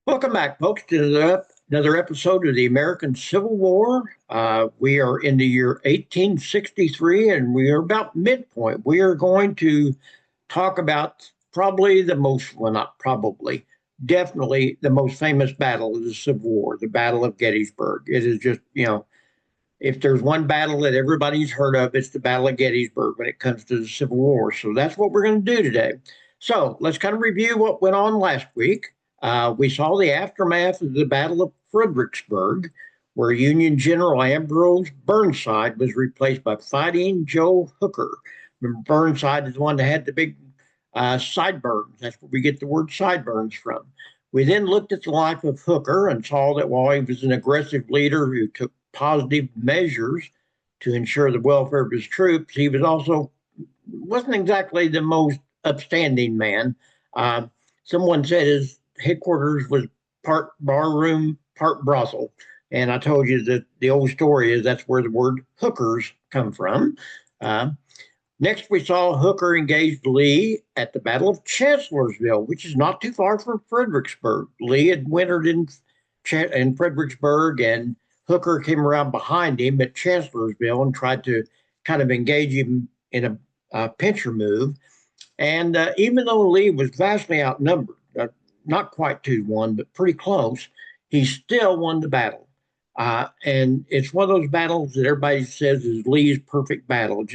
Welcome back, folks, to another episode of the American Civil War. We are in the year 1863, and we are about midpoint. We are going to talk about probably the most, well, not probably, definitely the most famous battle of the Civil War, the Battle of Gettysburg. It is just, if there's one battle that everybody's heard of, it's the Battle of Gettysburg when it comes to the Civil War. So that's what we're going to do today. So let's kind of review what went on last week. We saw the aftermath of the Battle of Fredericksburg, where Union General Ambrose Burnside was replaced by Fighting Joe Hooker. Remember, Burnside is the one that had the big sideburns. That's where we get the word sideburns from. We then looked at the life of Hooker and saw that while he was an aggressive leader who took positive measures to ensure the welfare of his troops, he was also wasn't exactly the most upstanding man. Someone said his headquarters was part barroom, part brothel. And I told you that the old story is that's where the word hookers come from. Uh, Next, we saw Hooker engage Lee at the Battle of Chancellorsville, which is not too far from Fredericksburg. Lee had wintered in Fredericksburg, and Hooker came around behind him at Chancellorsville and tried to kind of engage him in a pincher move. And even though Lee was vastly outnumbered, not quite 2-1, but pretty close, he still won the battle. And it's one of those battles that everybody says is Lee's perfect battle.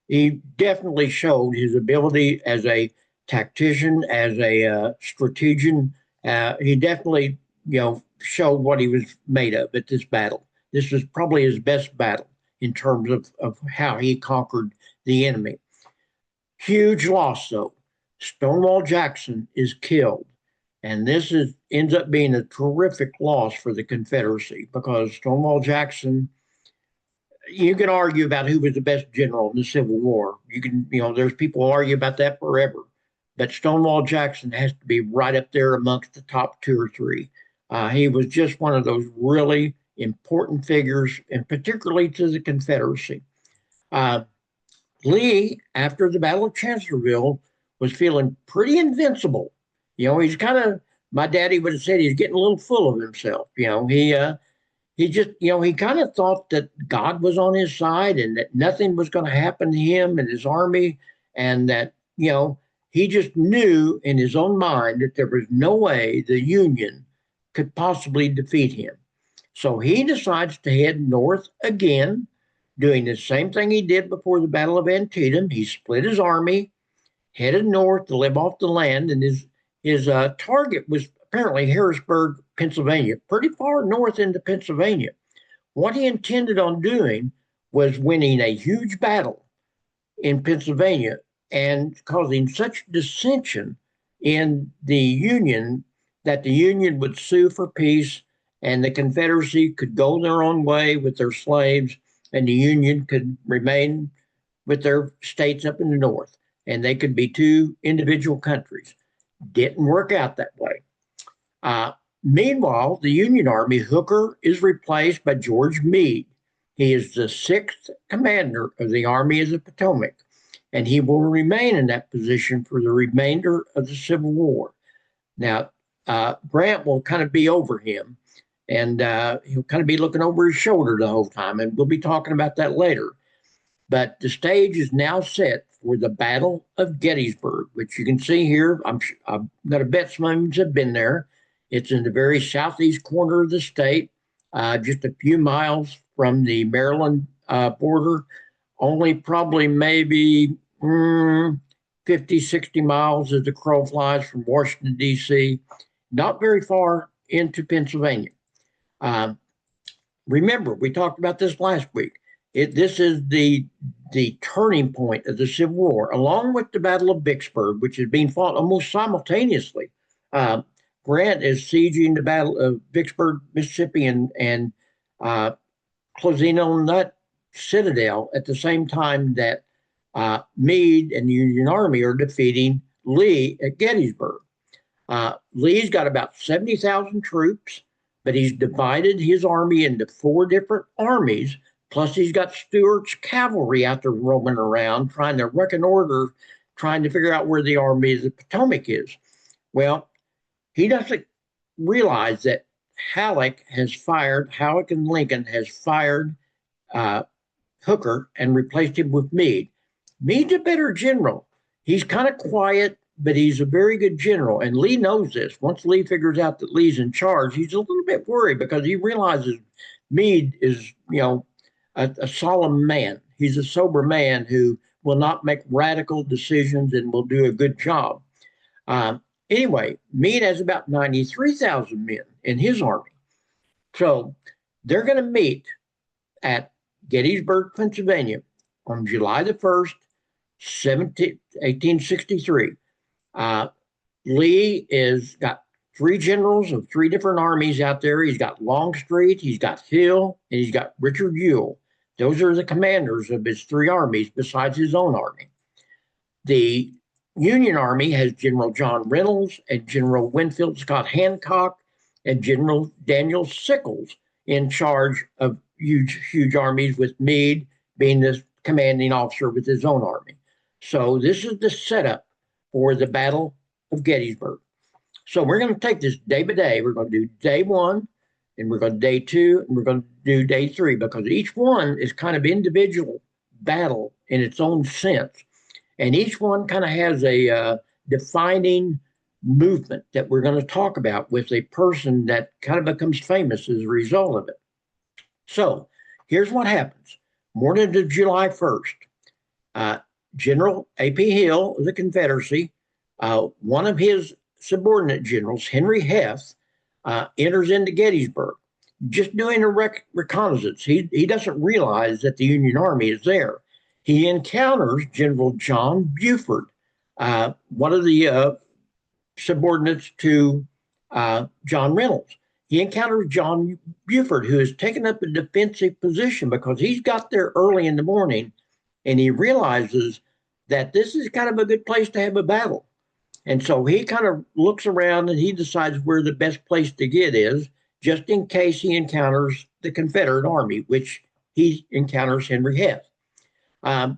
He definitely showed his ability as a tactician, as a strategian. He definitely, showed what he was made of at this battle. This was probably his best battle in terms of how he conquered the enemy. Huge loss, though. Stonewall Jackson is killed. And ends up being a terrific loss for the Confederacy because Stonewall Jackson, you can argue about who was the best general in the Civil War. There's people who argue about that forever. But Stonewall Jackson has to be right up there amongst the top 2 or 3. He was just one of those really important figures, and particularly to the Confederacy. Lee, after the Battle of Chancellorsville, was feeling pretty invincible. He's kind of, my daddy would have said he's getting a little full of himself. He just, he kind of thought that God was on his side and that nothing was going to happen to him and his army. And that, he just knew in his own mind that there was no way the Union could possibly defeat him. So he decides to head north again, doing the same thing he did before the Battle of Antietam. He split his army, headed north to live off the land, and his target was apparently Harrisburg, Pennsylvania, pretty far north into Pennsylvania. What he intended on doing was winning a huge battle in Pennsylvania and causing such dissension in the Union that the Union would sue for peace and the Confederacy could go their own way with their slaves and the Union could remain with their states up in the north and they could be 2 individual countries. Didn't work out that way. Meanwhile, the Union Army, Hooker is replaced by George Meade. He is the 6th commander of the Army of the Potomac, and he will remain in that position for the remainder of the Civil War. Now, Grant will kind of be over him, and he'll kind of be looking over his shoulder the whole time, and we'll be talking about that later. But the stage is now set for the Battle of Gettysburg, which you can see here. I'm going to bet some of you have been there. It's in the very southeast corner of the state, just a few miles from the Maryland border, only probably maybe 50, 60 miles as the crow flies from Washington, D.C., not very far into Pennsylvania. Remember, we talked about this last week. This is the turning point of the Civil War, along with the Battle of Vicksburg, which is being fought almost simultaneously. Grant is sieging the Battle of Vicksburg, Mississippi, and closing on that citadel at the same time that Meade and the Union Army are defeating Lee at Gettysburg. Lee's got about 70,000 troops, but he's divided his army into 4 different armies. Plus, he's got Stuart's cavalry out there roaming around, trying to reconnoiter, trying to figure out where the Army of the Potomac is. Well, he doesn't realized that Halleck and Lincoln has fired uh, Hooker and replaced him with Meade. Meade's a better general. He's kind of quiet, but he's a very good general. And Lee knows this. Once Lee figures out that Lee's in charge, he's a little bit worried because he realizes Meade is, a solemn man. He's a sober man who will not make radical decisions and will do a good job. Anyway, Meade has about 93,000 men in his army. So they're going to meet at Gettysburg, Pennsylvania on July the 1st, 1863. Lee is got three generals of three different armies out there. He's got Longstreet, he's got Hill, and he's got Richard Ewell. Those are the commanders of his three armies besides his own army. The Union Army has General John Reynolds and General Winfield Scott Hancock and General Daniel Sickles in charge of huge armies, with Meade being the commanding officer with his own army. So this is the setup for the Battle of Gettysburg. So we're going to take this day by day. We're going to do day one, and we're going to do day two, and we're going to do day three, because each one is kind of individual battle in its own sense. And each one kind of has a defining movement that we're going to talk about with a person that kind of becomes famous as a result of it. So here's what happens. Morning of July 1st, General A.P. Hill of the Confederacy, one of his subordinate generals, Henry Heth, enters into Gettysburg, just doing a reconnaissance. He doesn't realize that the Union Army is there. He encounters General John Buford, one of the subordinates to John Reynolds. He encounters John Buford, who has taken up a defensive position because he's got there early in the morning, and he realizes that this is kind of a good place to have a battle. And so he kind of looks around and he decides where the best place to get is, just in case he encounters the Confederate Army, which he encounters Henry Heth. Now,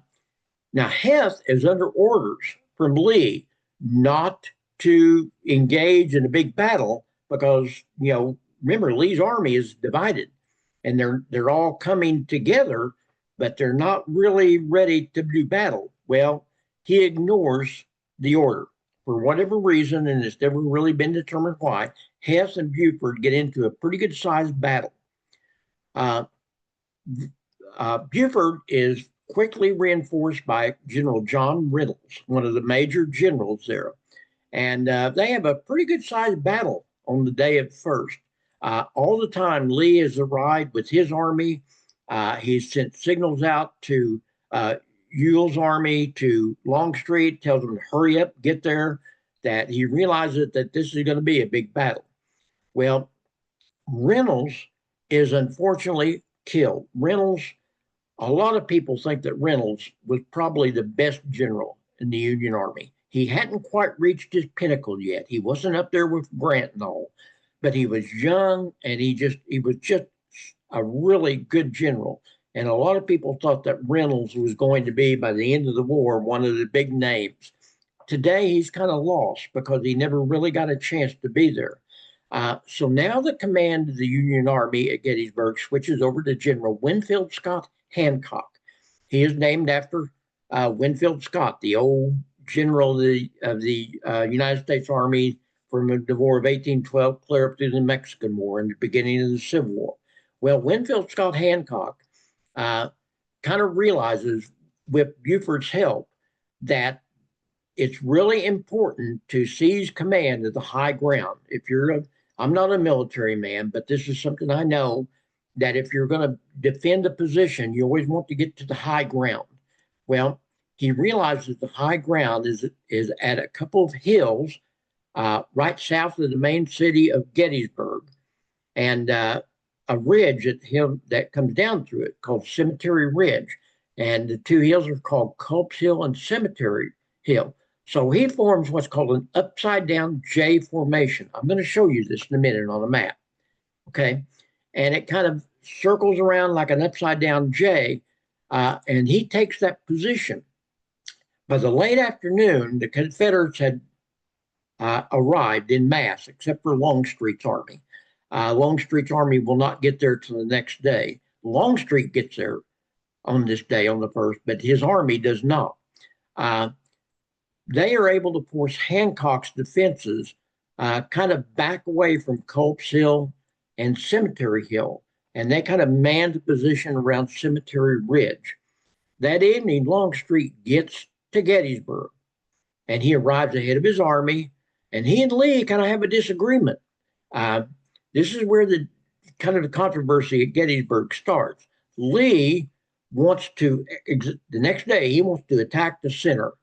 Heth is under orders from Lee not to engage in a big battle because, remember, Lee's army is divided and they're all coming together, but they're not really ready to do battle. Well, he ignores the order for whatever reason, and it's never really been determined why. Heth and Buford get into a pretty good sized battle. Buford is quickly reinforced by General John Reynolds, one of the major generals there. And they have a pretty good sized battle on the day of first. All the time, Lee has arrived with his army. He's sent signals out to Ewell's army, to Longstreet, tells them to hurry up, get there, that he realizes that this is going to be a big battle. Well, Reynolds is unfortunately killed. Reynolds, a lot of people think that Reynolds was probably the best general in the Union Army. He hadn't quite reached his pinnacle yet. He wasn't up there with Grant and all, but he was young and he was just a really good general. And a lot of people thought that Reynolds was going to be, by the end of the war, one of the big names. Today, he's kind of lost because he never really got a chance to be there. So now the command of the Union Army at Gettysburg switches over to General Winfield Scott Hancock. He is named after Winfield Scott, the old general of the United States Army from the War of 1812 clear up through the Mexican War and the beginning of the Civil War. Well, Winfield Scott Hancock kind of realizes, with Buford's help, that it's really important to seize command of the high ground. I'm not a military man, but this is something I know, that if you're going to defend a position, you always want to get to the high ground. Well, he realizes the high ground is at a couple of hills right south of the main city of Gettysburg, and a ridge that comes down through it called Cemetery Ridge. And the two hills are called Culp's Hill and Cemetery Hill. So he forms what's called an upside down J formation. I'm going to show you this in a minute on a map. Okay. And it kind of circles around like an upside down J. And he takes that position. By the late afternoon, the Confederates had arrived in mass, except for Longstreet's army. Longstreet's army will not get there till the next day. Longstreet gets there on this day, on the 1st, but his army does not. They are able to force Hancock's defenses kind of back away from Culp's Hill and Cemetery Hill, and they kind of manned the position around Cemetery Ridge. That evening, Longstreet gets to Gettysburg, and he arrives ahead of his army, and he and Lee kind of have a disagreement. This is where the kind of the controversy at Gettysburg starts. Lee wants to, the next day, he wants to attack the center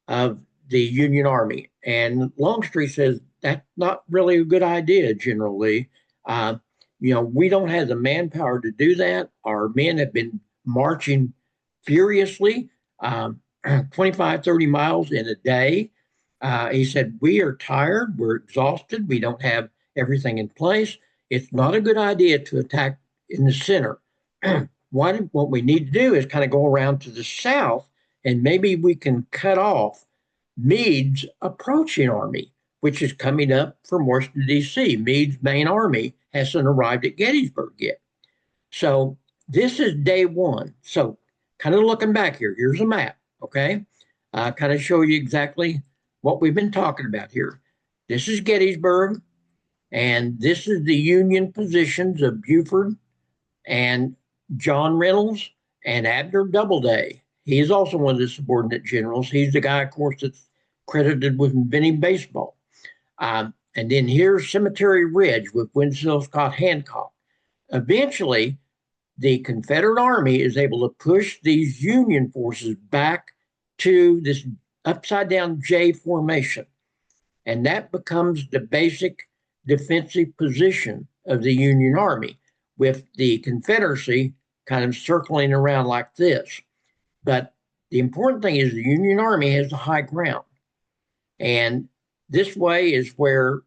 of the Union Army. And Longstreet says, that's not really a good idea, General Lee. We don't have the manpower to do that. Our men have been marching furiously, 25, 30 miles in a day. He said, we are tired, we're exhausted, we don't have everything in place. It's not a good idea to attack in the center. What we need to do is kind of go around to the south, and maybe we can cut off Meade's approaching army, which is coming up from Washington, D.C. Meade's main army hasn't arrived at Gettysburg yet. So this is day one. So kind of looking back here, here's a map, okay? Kind of show you exactly what we've been talking about here. This is Gettysburg, and this is the Union positions of Buford and John Reynolds and Abner Doubleday. He is also one of the subordinate generals. He's the guy, of course, that's credited with inventing baseball. And then here's Cemetery Ridge with Winslow Scott Hancock. Eventually, the Confederate Army is able to push these Union forces back to this upside down J formation. And that becomes the basic defensive position of the Union Army, with the Confederacy kind of circling around like this. But the important thing is the Union Army has the high ground. And this way is where,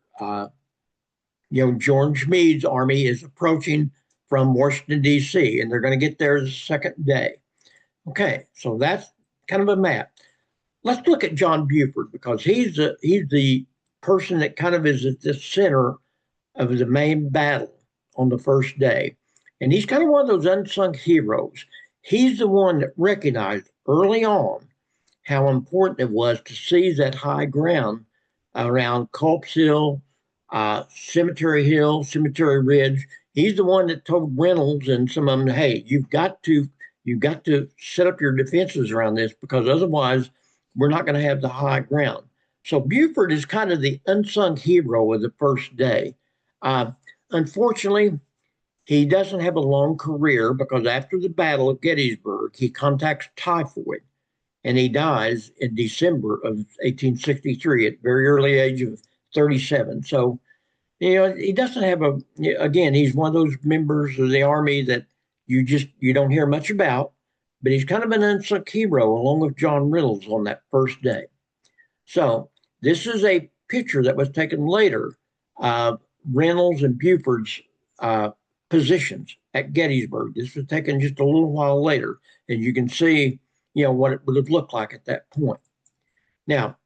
George Meade's army is approaching from Washington, D.C., and they're going to get there the second day. Okay, so that's kind of a map. Let's look at John Buford, because he's the person that kind of is at the center of the main battle on the first day. And he's kind of one of those unsung heroes. He's the one that recognized early on how important it was to seize that high ground around Culp's Hill, Cemetery Hill, Cemetery Ridge. He's the one that told Reynolds and some of them, hey, you've got to set up your defenses around this, because otherwise we're not going to have the high ground. So Buford is kind of the unsung hero of the first day. Unfortunately, he doesn't have a long career, because after the Battle of Gettysburg, he contracts typhoid and he dies in December of 1863 at the very early age of 37. So, he doesn't have again, he's one of those members of the Army that you don't hear much about, but he's kind of an unsung hero along with John Reynolds on that first day. So this is a picture that was taken later of Reynolds and Buford's positions at Gettysburg. This was taken just a little while later, and you can see, what it would have looked like at that point. Now,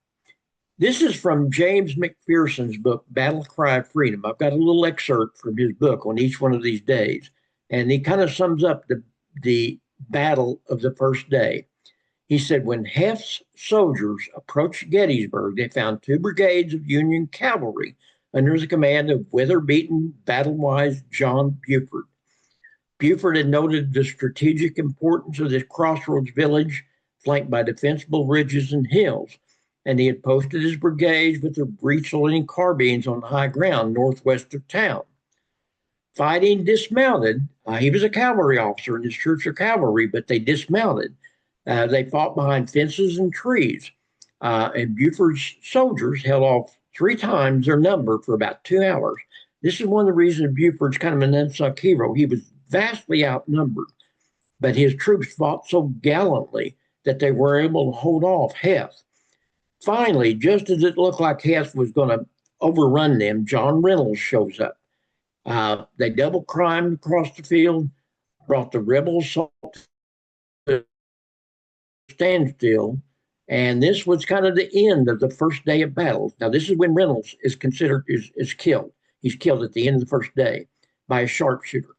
this is from James McPherson's book, Battle Cry of Freedom. I've got a little excerpt from his book on each one of these days, and he kind of sums up the battle of the first day. He said, when Heth's soldiers approached Gettysburg, they found 2 brigades of Union cavalry under the command of weather-beaten, battle-wise John Buford. Buford had noted the strategic importance of this crossroads village, flanked by defensible ridges and hills, and he had posted his brigades with their breech-loading carbines on high ground northwest of town. Fighting dismounted. He was a cavalry officer in his troops of cavalry, but they dismounted. They fought behind fences and trees, and Buford's soldiers held off 3 times their number for about 2 hours. This is one of the reasons Buford's kind of an unsung hero. He was vastly outnumbered, but his troops fought so gallantly that they were able to hold off Heth. Finally, just as it looked like Heth was going to overrun them, John Reynolds shows up. They double crimed across the field, brought the rebel assault to a standstill, And this was kind of the end of the first day of battle. Now, this is when Reynolds is considered is killed. He's killed at the end of the first day by a sharpshooter.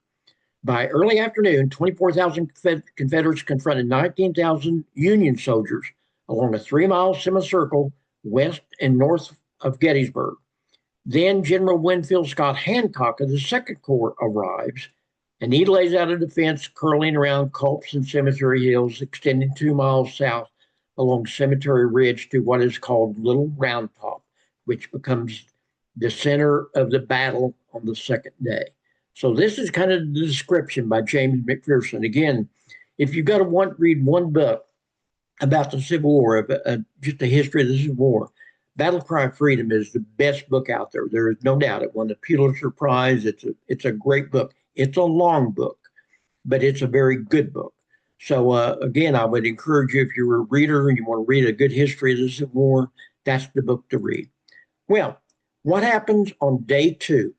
By early afternoon, 24,000 Confederates confronted 19,000 Union soldiers along a 3-mile semicircle west and north of Gettysburg. Then General Winfield Scott Hancock of the Second Corps arrives, and he lays out a defense curling around Culps and Cemetery Hills, extending 2 miles south along Cemetery Ridge to what is called Little Round Top, which becomes the center of the battle on the second day. So this is kind of the description by James McPherson. Again, if you've got to read one book about the Civil War, just the history of the Civil War, Battle Cry of Freedom is the best book out there. There is no doubt. It won the Pulitzer Prize. It's a great book. It's a long book, but it's a very good book. So again, I would encourage you, if you're a reader and you want to read a good history of the Civil War, that's the book to read. Well, what happens on day 2?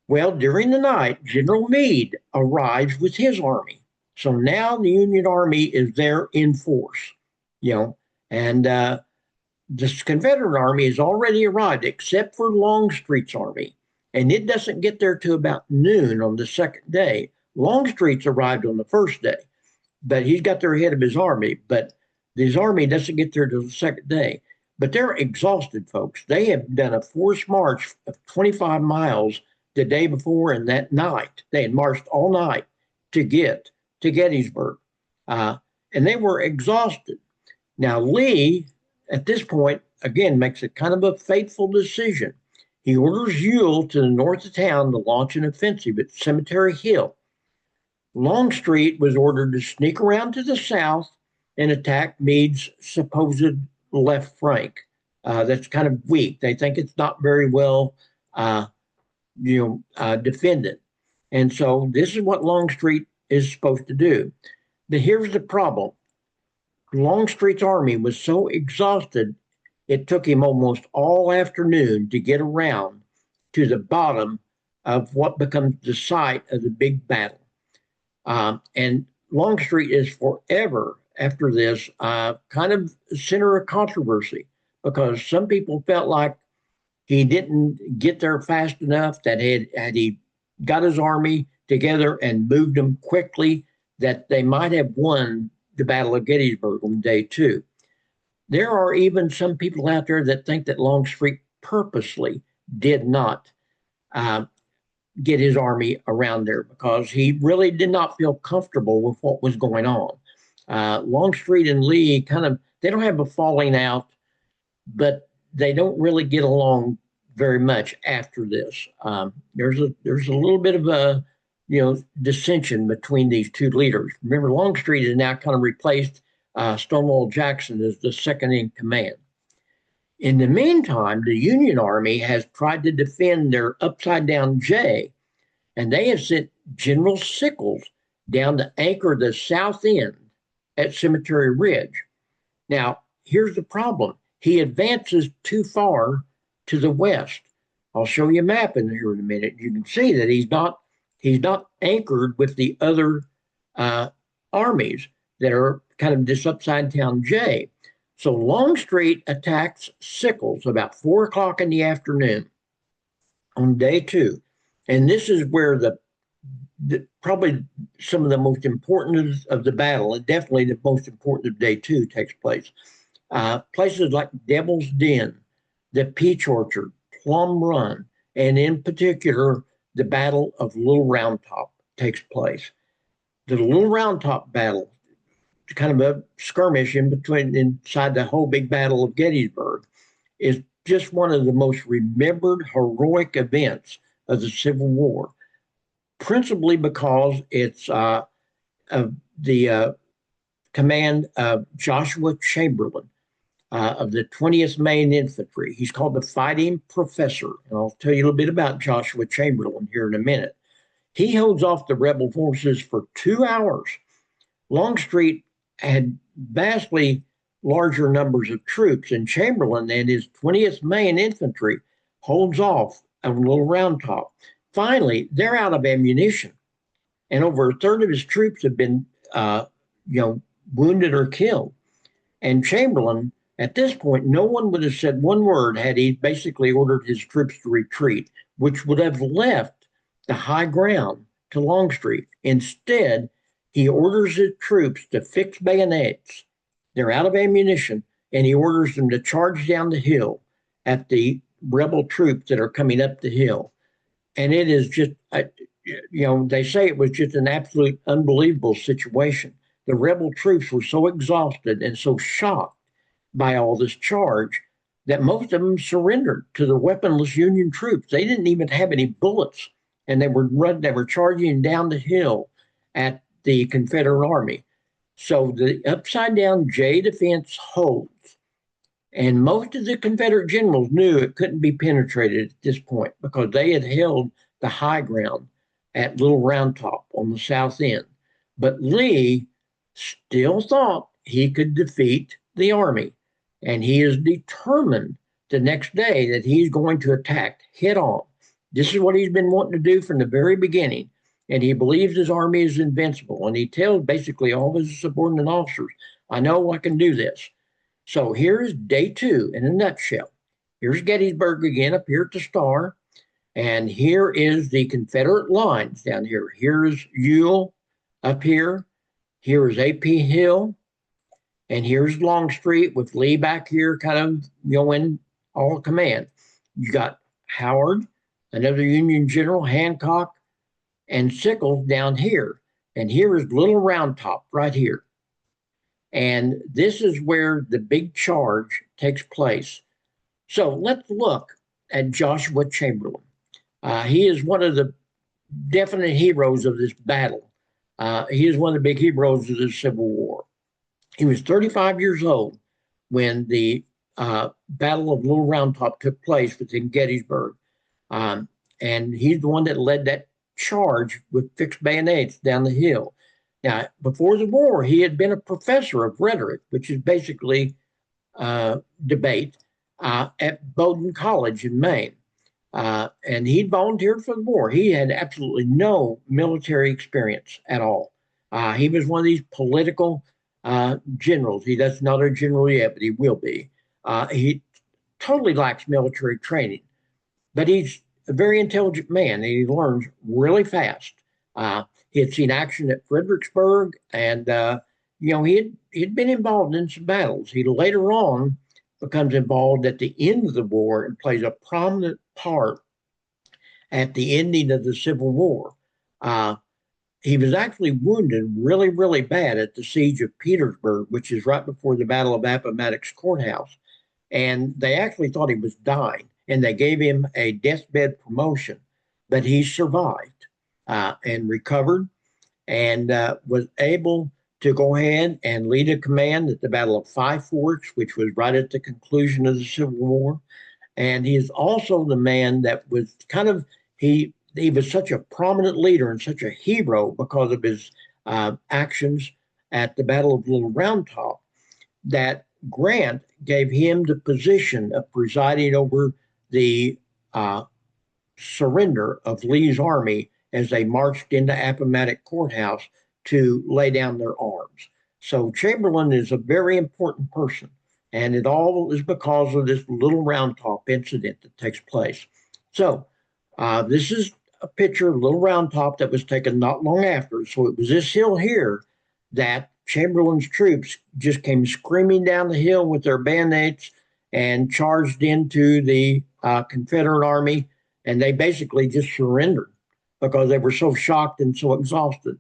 Well, during the night, General Meade arrives with his army. So now the Union Army is there in force, and the Confederate Army has already arrived, except for Longstreet's army. And it doesn't get there to about noon on the second day. Longstreet's arrived on the first day, but he's got there ahead of his army. But his army doesn't get there till the second day. But they're exhausted, folks. They have done a forced march of 25 miles the day before and that night. They had marched all night to get to Gettysburg. And they were exhausted. Now, Lee, at this point, again, makes a kind of a fateful decision. He orders Ewell to the north of town to launch an offensive at Cemetery Hill. Longstreet was ordered to sneak around to the south and attack Meade's supposed left flank. That's kind of weak. They think it's not very well defended. And so this is what Longstreet is supposed to do. But here's the problem. Longstreet's army was so exhausted, it took him almost all afternoon to get around to the bottom of what becomes the site of the big battle. And Longstreet is forever after this kind of center of controversy, because some people felt like he didn't get there fast enough, that had he got his army together and moved them quickly, that they might have won the Battle of Gettysburg on day 2. There are even some people out there that think that Longstreet purposely did not get his army around there, because he really did not feel comfortable with what was going on. Longstreet and Lee they don't have a falling out, but they don't really get along very much after this. There's a little bit of a dissension between these two leaders. Remember, Longstreet has now kind of replaced Stonewall Jackson as the second in command. In the meantime, the Union Army has tried to defend their upside down J, and they have sent General Sickles down to anchor the south end at Cemetery Ridge. Now, here's the problem. He advances too far to the west. I'll show you a map in here in a minute. You can see that he's not anchored with the other armies that are kind of this upside down J. So Longstreet attacks Sickles about 4 o'clock in the afternoon on day 2. And this is where the probably some of the most important of the battle, and definitely the most important of day 2, takes place. Places like Devil's Den, the Peach Orchard, Plum Run, and in particular, the Battle of Little Round Top takes place. The Little Round Top battle, kind of a skirmish inside the whole big Battle of Gettysburg, is just one of the most remembered heroic events of the Civil War, principally because it's the command of Joshua Chamberlain of the 20th Maine Infantry. He's called the Fighting Professor, and I'll tell you a little bit about Joshua Chamberlain here in a minute. He holds off the rebel forces for 2 hours. Longstreet had vastly larger numbers of troops, and Chamberlain and his 20th Maine Infantry holds off on Little Round Top. Finally, they're out of ammunition, and over a third of his troops have been, wounded or killed. And Chamberlain, at this point, no one would have said one word had he basically ordered his troops to retreat, which would have left the high ground to Longstreet. Instead, he orders his troops to fix bayonets. They're out of ammunition, and he orders them to charge down the hill at the rebel troops that are coming up the hill. And it is just, they say it was just an absolute unbelievable situation. The rebel troops were so exhausted and so shocked by all this charge that most of them surrendered to the weaponless Union troops. They didn't even have any bullets, and they were charging down the hill at the Confederate Army. So the upside down J defense holds, and most of the Confederate generals knew it couldn't be penetrated at this point because they had held the high ground at Little Round Top on the south end. But Lee still thought he could defeat the army, and he is determined the next day that he's going to attack head on. This is what he's been wanting to do from the very beginning, and he believes his army is invincible. And he tells basically all his subordinate officers, I know I can do this. So here's day 2 in a nutshell. Here's Gettysburg again up here at the Star. And here is the Confederate lines down here. Here's Ewell up here. Here is A.P. Hill. And here's Longstreet with Lee back here kind of in all command. You got Howard, another Union general, Hancock, and Sickles down here. And here is Little Round Top right here. And this is where the big charge takes place. So let's look at Joshua Chamberlain. He is one of the definite heroes of this battle. He is one of the big heroes of the Civil War. He was 35 years old when the Battle of Little Round Top took place within Gettysburg. And he's the one that led that charge with fixed bayonets down the hill. Now, before the war, he had been a professor of rhetoric, which is basically debate, at Bowdoin College in Maine. And he'd volunteered for the war. He had absolutely no military experience at all. He was one of these political generals. That's not a general yet, but he will be. He totally lacks military training, but he's a very intelligent man, and he learns really fast. He had seen action at Fredericksburg, and he'd been involved in some battles. He later on becomes involved at the end of the war and plays a prominent part at the ending of the Civil War. He was actually wounded really, really bad at the siege of Petersburg, which is right before the Battle of Appomattox Courthouse. And they actually thought he was dying, and they gave him a deathbed promotion, but he survived and recovered and was able to go ahead and lead a command at the Battle of Five Forks, which was right at the conclusion of the Civil War. And he is also the man that was he was such a prominent leader and such a hero because of his actions at the Battle of Little Round Top that Grant gave him the position of presiding over the surrender of Lee's army as they marched into Appomattox Courthouse to lay down their arms. So Chamberlain is a very important person, and it all is because of this Little Round Top incident that takes place. So this is a picture of Little Round Top that was taken not long after. So it was this hill here that Chamberlain's troops just came screaming down the hill with their bayonets and charged into the Confederate army, and they basically just surrendered because they were so shocked and so exhausted.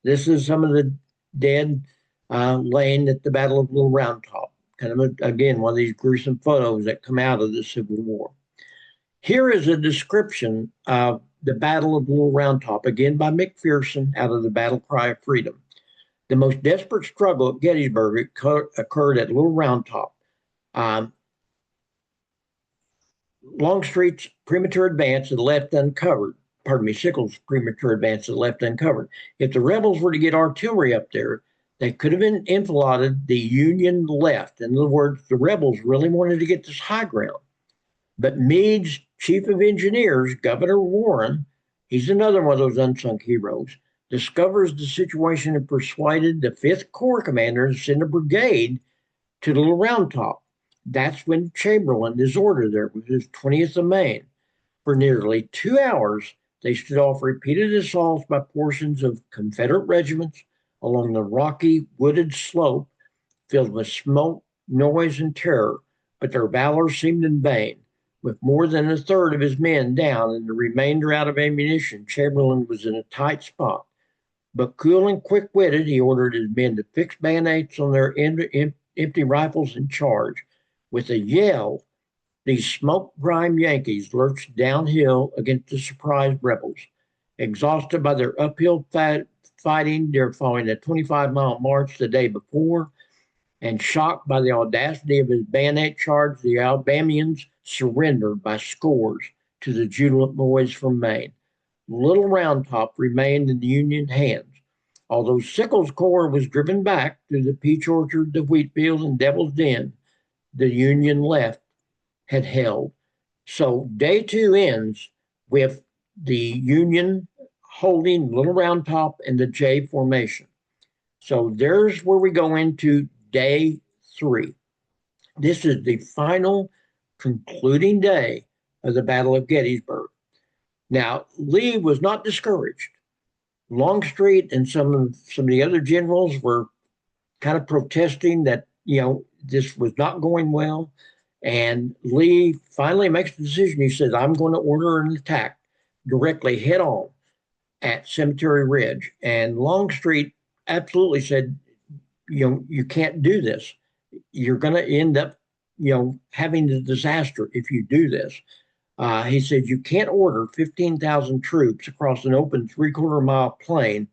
This is some of the dead laying at the Battle of Little Round Top. Kind of, again, one of these gruesome photos that come out of the Civil War. Here is a description of the Battle of Little Round Top, again by McPherson out of the Battle Cry of Freedom. The most desperate struggle at Gettysburg occurred at Little Round Top. Longstreet's premature advance had left uncovered. Sickles' premature advance had left uncovered. If the rebels were to get artillery up there, they could have infiltrated the Union left. In other words, the rebels really wanted to get this high ground. But Meade's chief of engineers, Governor Warren, he's another one of those unsung heroes, discovers the situation and persuaded the 5th Corps commander to send a brigade to the Little Round Top. That's when Chamberlain is ordered there with his 20th of Maine. For nearly 2 hours, they stood off repeated assaults by portions of Confederate regiments along the rocky, wooded slope filled with smoke, noise, and terror, but their valor seemed in vain. With more than a third of his men down and the remainder out of ammunition, Chamberlain was in a tight spot. But cool and quick witted, he ordered his men to fix bayonets on their empty rifles and charge. With a yell, these smoke grimed Yankees lurched downhill against the surprised rebels. Exhausted by their uphill fighting, they're following a 25-mile march the day before, and shocked by the audacity of his bayonet charge, the Alabamians surrendered by scores to the jubilant boys from Maine. Little Round Top remained in the Union hands. Although Sickles' corps was driven back through the Peach Orchard, the wheat field, and Devil's Den, the Union left had held. So day 2 ends with the Union holding Little Round Top and the J formation. So there's where we go into day 3. This is the final concluding day of the Battle of Gettysburg. Now, Lee was not discouraged. Longstreet and some of the other generals were kind of protesting that, this was not going well. And Lee finally makes the decision. He says, I'm going to order an attack directly head on at Cemetery Ridge. And Longstreet absolutely said, you can't do this. You're going to end up, having the disaster if you do this. He said, you can't order 15,000 troops across an open 3/4-mile plain,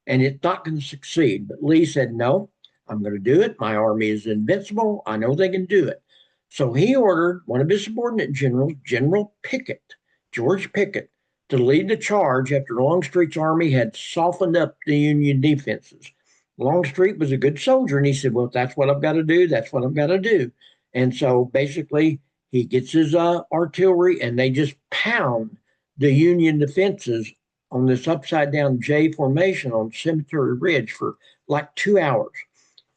and it's not going to succeed. But Lee said, no, I'm going to do it. My army is invincible. I know they can do it. So he ordered one of his subordinate generals, General Pickett, George Pickett, to lead the charge after Longstreet's army had softened up the Union defenses. Longstreet was a good soldier, and he said, well, that's what I've got to do. That's what I've got to do. And so basically, he gets his artillery, and they just pound the Union defenses on this upside-down J formation on Cemetery Ridge for like 2 hours.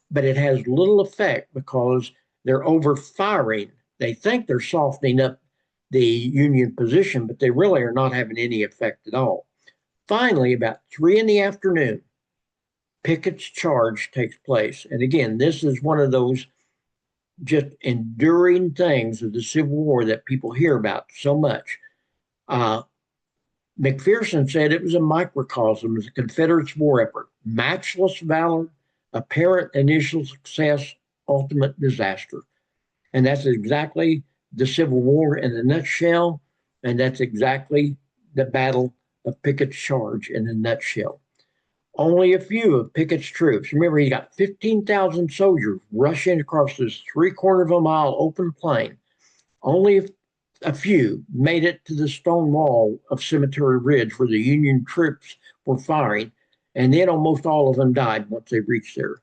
But it has little effect because they're overfiring. They think they're softening up the Union position, but they really are not having any effect at all. Finally, about 3 in the afternoon, Pickett's charge takes place. And again, this is one of those just enduring things of the Civil War that people hear about so much. McPherson said it was a microcosm of the Confederates' war effort. Matchless valor, apparent initial success, ultimate disaster. And that's exactly the Civil War in a nutshell. And that's exactly the Battle of Pickett's Charge in a nutshell. Only a few of Pickett's troops, remember, he got 15,000 soldiers rushing across this 3/4-mile open plain. Only a few made it to the stone wall of Cemetery Ridge where the Union troops were firing, and then almost all of them died once they reached there.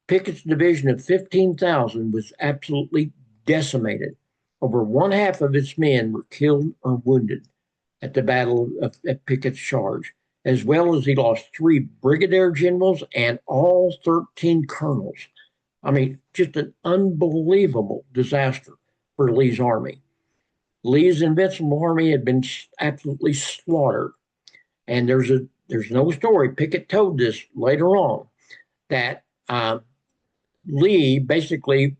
Pickett's division of 15,000 was absolutely decimated. Over 1/2 of its men were killed or wounded at the Battle at Pickett's Charge, as well as he lost 3 brigadier generals and all 13 colonels. I mean, just an unbelievable disaster for Lee's army. Lee's invincible army had been absolutely slaughtered. And there's no story. Pickett told this later on that Lee basically,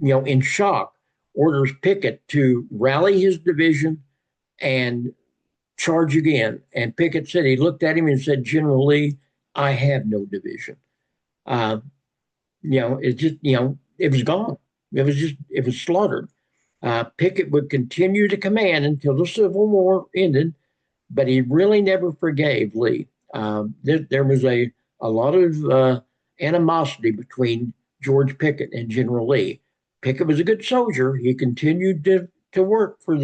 in shock, orders Pickett to rally his division and charge again. And Pickett said, he looked at him and said, General Lee, I have no division. It just, it was gone. It was slaughtered. Pickett would continue to command until the Civil War ended, but he really never forgave Lee. There was a lot of animosity between George Pickett and General Lee. Pickett was a good soldier. He continued to work for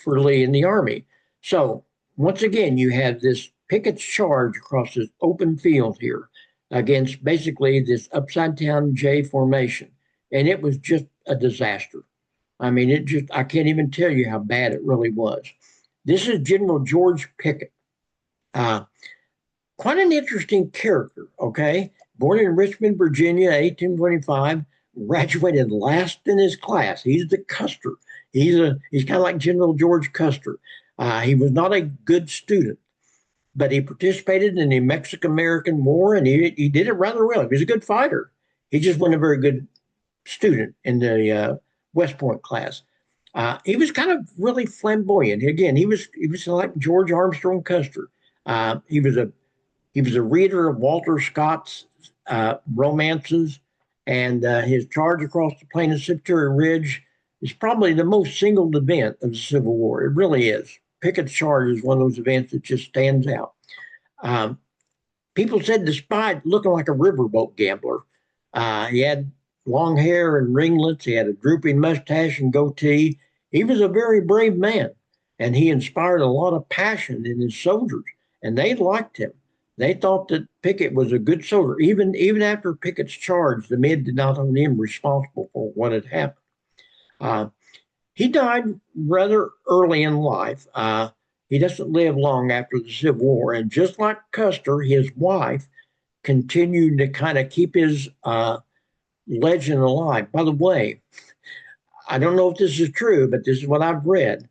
Lee in the army. So once again, you have this Pickett's charge across this open field here against basically this upside down J formation. And it was just a disaster. I mean, I can't even tell you how bad it really was. This is General George Pickett. Quite an interesting character, okay? Born in Richmond, Virginia, 1825, graduated last in his class. He's the Custer. He's kind of like General George Custer. He was not a good student, but he participated in the Mexican American War, and he did it rather well. He was a good fighter. He just wasn't a very good student in the West Point class. He was kind of really flamboyant. Again, he was like George Armstrong Custer. He was a reader of Walter Scott's romances, and his charge across the plain of Cemetery Ridge is probably the most singled event of the Civil War. It really is. Pickett's charge is one of those events that just stands out. Um, People said, despite looking like a riverboat gambler, he had long hair and ringlets. He had a drooping mustache and goatee. He was a very brave man, and he inspired a lot of passion in his soldiers, and they liked him. They thought that Pickett was a good soldier. Even after Pickett's charge, the men did not hold him responsible for what had happened. Uh, he died rather early in life. He doesn't live long after the Civil War. And just like Custer, his wife continued to kind of keep his legend alive. By the way, I don't know if this is true, but this is what I've read.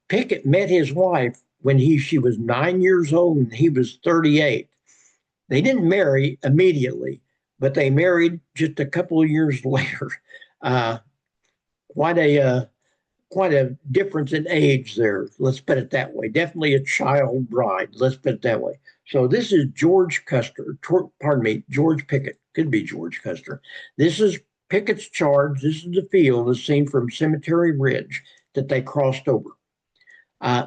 Pickett met his wife when she was 9 years old and he was 38. They didn't marry immediately, but they married just a couple of years later. Uh, quite a quite a difference in age there. Let's put it that way. Definitely a child bride. Let's put it that way. So this is George Custer. Pardon me, George Pickett. Could be George Custer. This is Pickett's charge. This is the field as seen from Cemetery Ridge that they crossed over.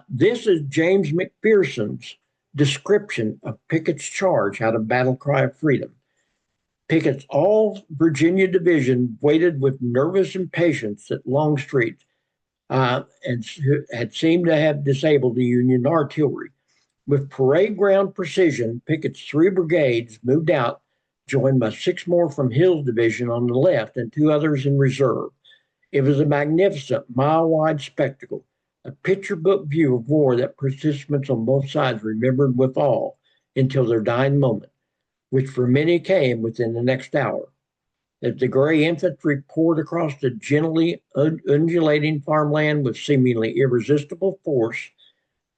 This is James McPherson's description of Pickett's charge out of Battle Cry of Freedom. Pickett's all Virginia division waited with nervous impatience at Longstreet and had seemed to have disabled the Union artillery. With parade ground precision, Pickett's 3 brigades moved out, joined by 6 more from Hill's division on the left and 2 others in reserve. It was a magnificent, mile-wide spectacle, a picture book view of war that participants on both sides remembered with awe until their dying moment, which for many came within the next hour. As the gray infantry poured across the gently undulating farmland with seemingly irresistible force,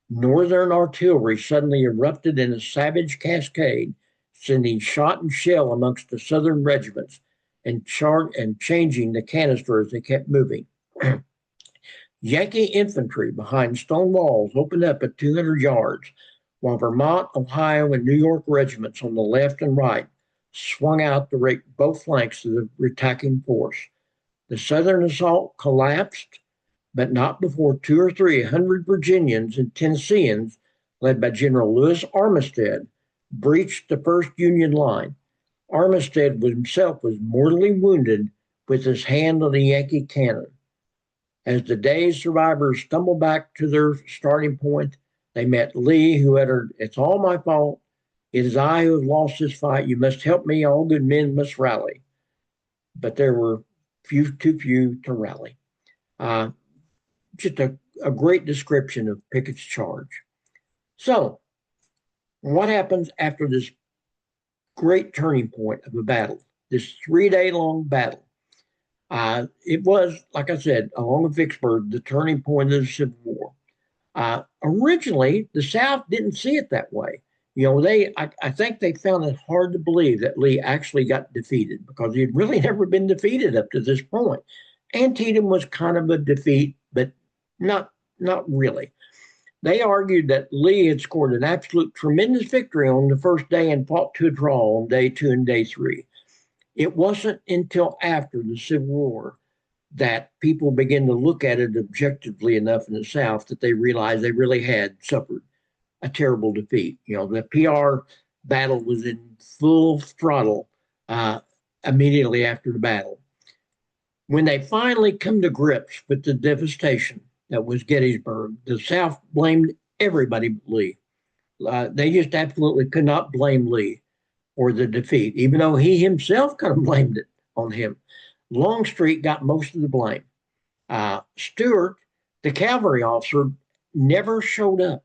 Northern artillery suddenly erupted in a savage cascade, sending shot and shell amongst the Southern regiments and changing the canister as they kept moving. Yankee infantry behind stone walls opened up at 200 yards, while Vermont, Ohio, and New York regiments on the left and right swung out to rake both flanks of the attacking force. The Southern assault collapsed, but not before 200 or 300 Virginians and Tennesseans, led by General Lewis Armistead, breached the first Union line. Armistead himself was mortally wounded with his hand on the Yankee cannon. As the day's survivors stumbled back to their starting point, they met Lee, who uttered, "It's all my fault. It is I who have lost this fight. You must help me. All good men must rally." But there were too few to rally. Just a great description of Pickett's charge. So, what happens after this great turning point of a battle, this 3-day long battle? It was, like I said, along with Vicksburg, the turning point of the Civil War. Originally, the South didn't see it that way. You know, I think they found it hard to believe that Lee actually got defeated because he had really never been defeated up to this point. Antietam was kind of a defeat, but not really. They argued that Lee had scored an absolute tremendous victory on the first day and fought to a draw on day 2 and day 3. It wasn't until after the Civil War that people began to look at it objectively enough in the South that they realized they really had suffered a terrible defeat. You know, the PR battle was in full throttle immediately after the battle. When they finally come to grips with the devastation that was Gettysburg, the South blamed everybody but Lee. They just absolutely could not blame Lee for the defeat, even though he himself kind of blamed it on him. Longstreet got most of the blame. Stuart, the cavalry officer, never showed up.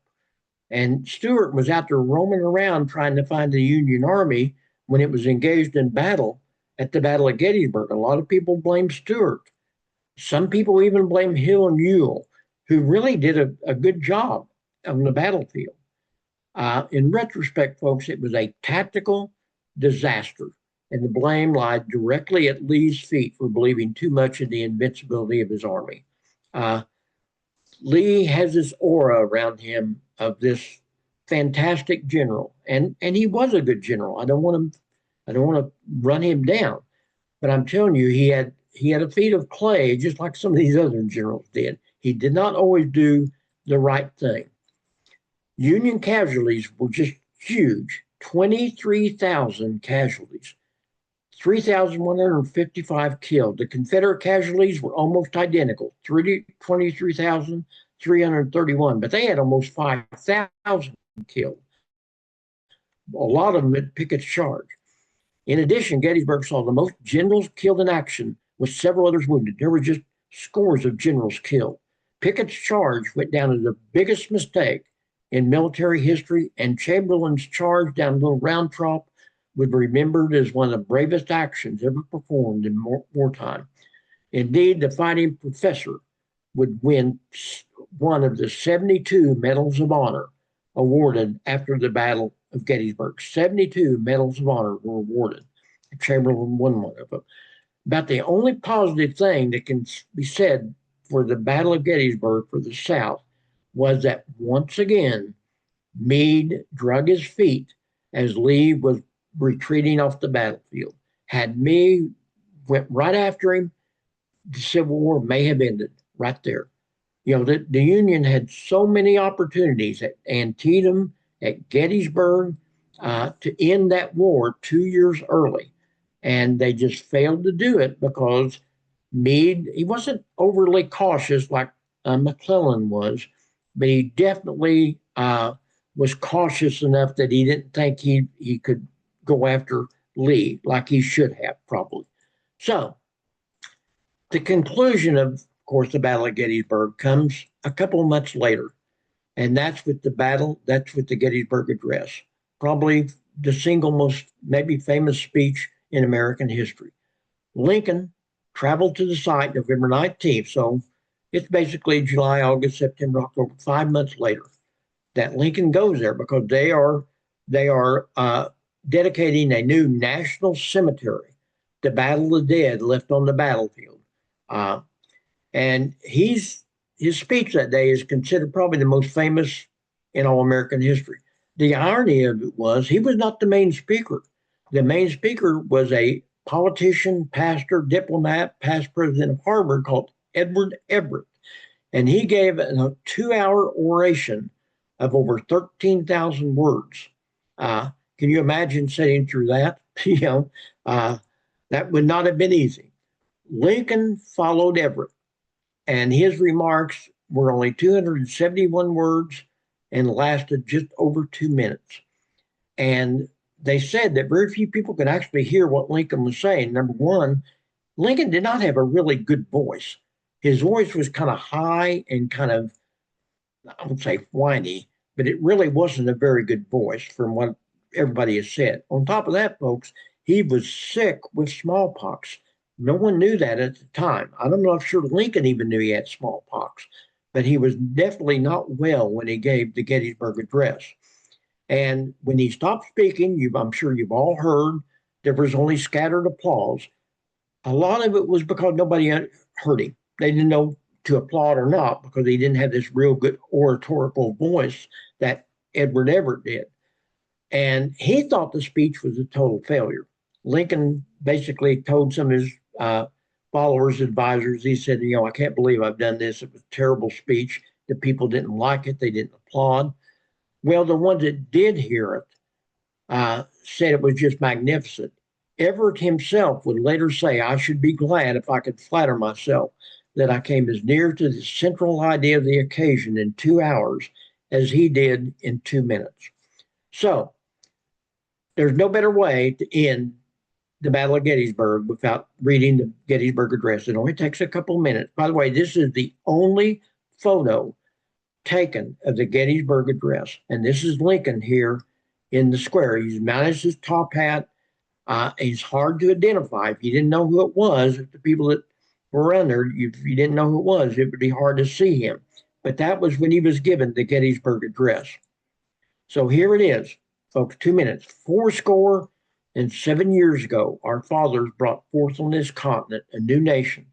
And Stuart was out there roaming around trying to find the Union Army when it was engaged in battle. at the Battle of Gettysburg. A lot of people blame Stuart. Some people even blame Hill and Ewell, who really did a good job on the battlefield. In retrospect, folks, it was a tactical disaster, and the blame lied directly at Lee's feet for believing too much in the invincibility of his army. Uh, Lee has this aura around him of this fantastic general, and he was a good general. I don't want to run him down, but I'm telling you, he had a feet of clay, just like some of these other generals did. He did not always do the right thing. Union casualties were just huge, 23,000 casualties. 3,155 killed. The Confederate casualties were almost identical, 23,331, but they had almost 5,000 killed. A lot of them at Pickett's charge. In addition, Gettysburg saw the most generals killed in action, with several others wounded. There were just scores of generals killed. Pickett's charge went down as the biggest mistake in military history, and Chamberlain's charge down Little Round Top was remembered as one of the bravest actions ever performed in wartime. Indeed, the fighting professor would win one of the 72 Medals of Honor awarded after the Battle of Gettysburg. 72 Medals of Honor were awarded. Chamberlain won one of them. About the only positive thing that can be said for the Battle of Gettysburg for the South was that once again, Meade drug his feet as Lee was retreating off the battlefield. Had Meade went right after him, the Civil War may have ended right there. You know, the Union had so many opportunities at Antietam, at Gettysburg, to end that war 2 years early. And they just failed to do it because Meade, he wasn't overly cautious like McClellan was, but he definitely was cautious enough that he didn't think he could go after Lee like he should have, probably. So the conclusion of course, the Battle of Gettysburg comes a couple of months later, and that's with the Gettysburg Address, probably the single most maybe famous speech in American history. Lincoln traveled to the site November 19th, so it's basically July, August, September, October, 5 months later that Lincoln goes there because they are dedicating a new national cemetery, the Battle of the Dead left on the battlefield. And his speech that day is considered probably the most famous in all American history. The irony of it was he was not the main speaker. The main speaker was a politician, pastor, diplomat, past president of Harvard called Edward Everett. And he gave a 2-hour oration of over 13,000 words. Can you imagine sitting through that? That would not have been easy. Lincoln followed Everett, and his remarks were only 271 words and lasted just over 2 minutes. And they said that very few people could actually hear what Lincoln was saying. Number one, Lincoln did not have a really good voice. His voice was kind of high and kind of, I would say, whiny, but it really wasn't a very good voice from what everybody has said. On top of that, folks, he was sick with smallpox. No one knew that at the time. I'm not sure Lincoln even knew he had smallpox, but he was definitely not well when he gave the Gettysburg Address. And when he stopped speaking, I'm sure you've all heard, there was only scattered applause. A lot of it was because nobody heard him. They didn't know to applaud or not because he didn't have this real good oratorical voice that Edward Everett did. And he thought the speech was a total failure. Lincoln basically told some of his followers, advisors, he said, I can't believe I've done this. It was a terrible speech. The people didn't like it. They didn't applaud. Well, the ones that did hear it said it was just magnificent. Everett himself would later say, I should be glad if I could flatter myself that I came as near to the central idea of the occasion in 2 hours as he did in 2 minutes. So there's no better way to end the Battle of Gettysburg without reading the Gettysburg Address. It only takes a couple of minutes. By the way, this is the only photo taken of the Gettysburg Address. And this is Lincoln here in the square. He's mounted his top hat. It's hard to identify. If you didn't know who it was, if the people that were around there, if you didn't know who it was, it would be hard to see him. But that was when he was given the Gettysburg Address. So here it is, folks, 2 minutes. 7 years ago, our fathers brought forth on this continent a new nation,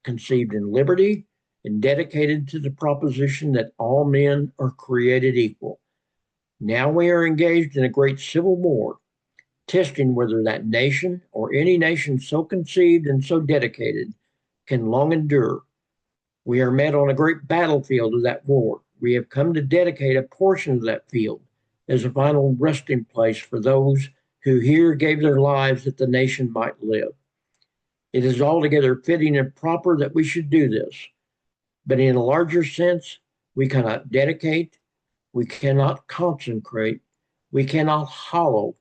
conceived in liberty and dedicated to the proposition that all men are created equal. Now we are engaged in a great civil war, testing whether that nation or any nation so conceived and so dedicated can long endure. We are met on a great battlefield of that war. We have come to dedicate a portion of that field as a final resting place for those who here gave their lives that the nation might live. It is altogether fitting and proper that we should do this. But in a larger sense, we cannot dedicate, we cannot consecrate, we cannot hallow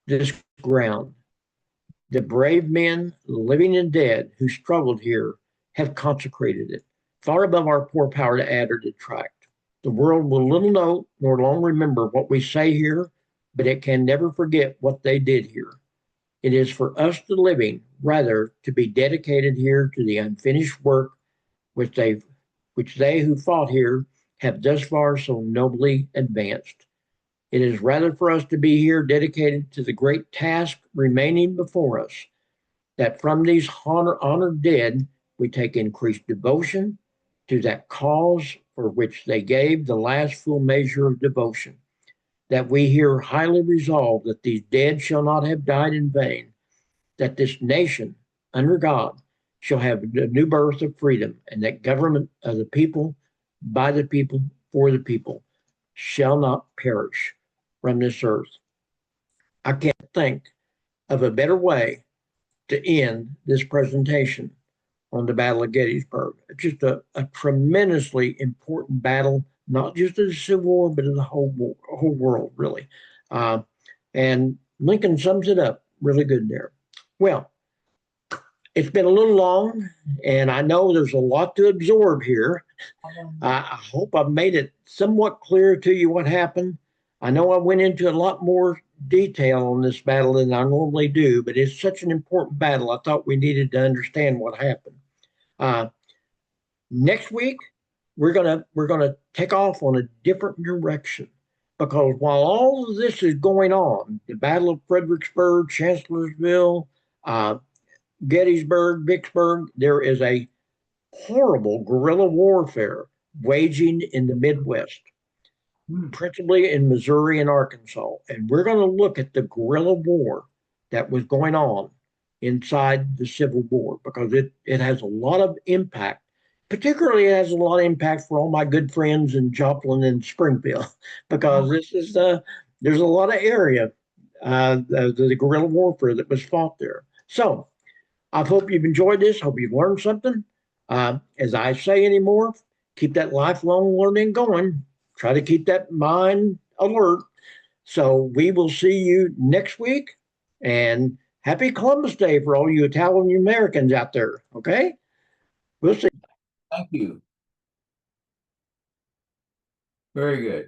this ground. The brave men, living and dead, who struggled here have consecrated it, far above our poor power to add or detract. The world will little know nor long remember what we say here, but it can never forget what they did here. It is for us, the living, rather, to be dedicated here to the unfinished work which they who fought here have thus far so nobly advanced. It is rather for us to be here dedicated to the great task remaining before us, that from these honored dead we take increased devotion to that cause for which they gave the last full measure of devotion, that we here highly resolve that these dead shall not have died in vain, that this nation under God shall have a new birth of freedom, and that government of the people, by the people, for the people, shall not perish from this earth. I can't think of a better way to end this presentation on the Battle of Gettysburg. It's just a tremendously important battle, not just of the Civil War, but of the whole world, really. And Lincoln sums it up really good there. Well, it's been a little long, and I know there's a lot to absorb here. I hope I've made it somewhat clear to you what happened. I know I went into a lot more detail on this battle than I normally do, but it's such an important battle. I thought we needed to understand what happened. Next week, we're gonna take off on a different direction, because while all of this is going on, the Battle of Fredericksburg, Chancellorsville, Gettysburg, Vicksburg, there is a horrible guerrilla warfare waging in the Midwest, principally in Missouri and Arkansas. And we're going to look at the guerrilla war that was going on inside the Civil War, because it has a lot of impact. Particularly, it has a lot of impact for all my good friends in Joplin and Springfield, because this is there's a lot of area, the guerrilla warfare that was fought there. So I hope you've enjoyed this. Hope you've learned something. As I say anymore, keep that lifelong learning going. Try to keep that mind alert. So we will see you next week. And happy Columbus Day for all you Italian Americans out there. Okay? We'll see. Thank you. Very good.